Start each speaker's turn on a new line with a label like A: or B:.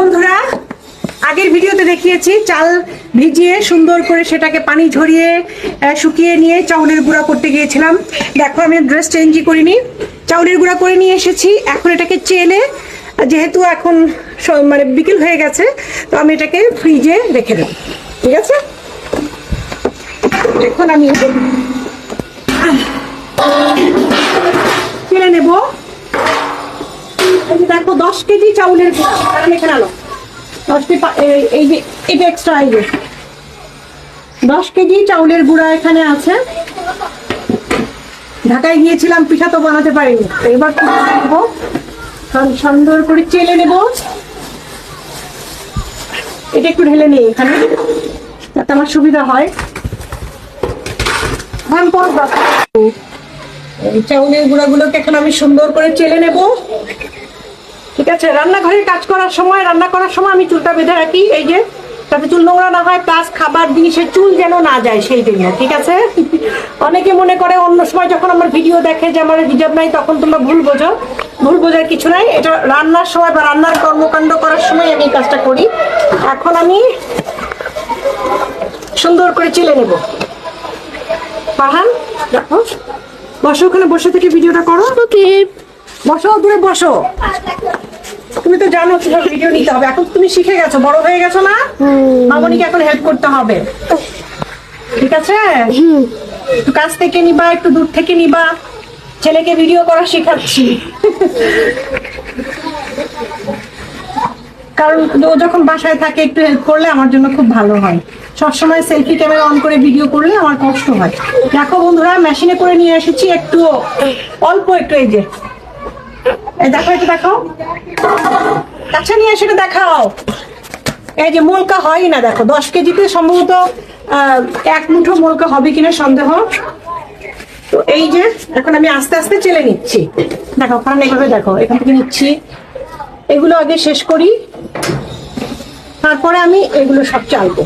A: বন্ধুরা, আগের ভিডিওতে দেখিয়েছি চাল ভিজিয়ে সুন্দর করে সেটাকে পানি ঝরিয়ে শুকিয়ে নিয়ে চাউলের গুঁড়া করতে গিয়েছিলাম। দেখো আমি ড্রেস চেঞ্জই করিনি, চাউলের গুঁড়া করে নিয়ে এসেছি। এখন এটাকে চেলে, যেহেতু এখন মানে বিকেল হয়ে গেছে, তো আমি এটাকে ফ্রিজে রেখে দেব। ঠিক আছে, এখন আমি চেলে নেব। দেখো 10 কেজি চাউলের গুঁড়া, এখানে আলো 10 কেজি, এই যে এটা এক্সট্রা, এই যে 10 কেজি চাউলের গুঁড়া এখানে আছে। ঢাকায় গিয়েছিলাম, পিঠা তো বানাতে পারিনি, এবার নেবো, সুন্দর করে চেলে নেব। এটা একটু ঢেলে নিই এখানে, যাতে আমার সুবিধা হয়। এই চাউলের গুঁড়াগুলোকে এখন আমি সুন্দর করে চেলে নেব। ঠিক আছে, রান্নাঘরে কাজ করার সময়, রান্না করার সময় আমি চুলটা বেঁধে রাখি, এই যে, যাতে চুল নোংরা না হয়, প্লাস খাবার জিনিসের চুল যেন না যায় সেই জন্য। ঠিক আছে, অনেকে মনে করে অন্য সময় যখন আমার ভিডিও দেখে যে আমার হিজাব নাই, তখন তোমরা ভুল বোঝো। ভুল বোঝার কিছু নাই, এটা রান্নার সময় বা রান্নার কর্মকাণ্ড করার সময় আমি এই কাজটা করি। এখন আমি সুন্দর করে চেলে নেব। পাহান দেখো, বসো ওখানে, বসে থেকে ভিডিওটা করো। ওকে, বসো, দূরে বসো। তুমি তো জানো কিভাবে ভিডিও নিতে হবে, এখন তুমি শিখে গেছো, বড় হয়ে গেছো না, মামনিকে এখন হেল্প করতে হবে। ঠিক আছে, একটু কাছ থেকে নিবা, একটু দূর থেকে নিবা। ছেলেকে ভিডিও করা শেখাচ্ছি, কারণ ও যখন বাসায় থাকে একটু হেল্প করলে আমার জন্য খুব ভালো হয়। সবসময় সেলফি ক্যামেরা অন করে ভিডিও করলে আমার কষ্ট হয়। দেখো বন্ধুরা, মেশিনে করে নিয়ে এসেছি, একটু অল্প একটু, এই যে দেখো, এটা দেখাও, কাছে নিয়ে এসে দেখাও। এই যে মোলকা হয় না, দেখো 10 কেজিতে সম্ভবত 1 মুঠো মোলকা হবে কিনা সন্দেহ। তো এই যে এখন আমি আস্তে আস্তে চেলে নিচ্ছি। দেখো কারণ এইভাবে, দেখো এখান থেকে নিচ্ছি, এগুলো আগে শেষ করি, তারপরে আমি এগুলো সব চালবো।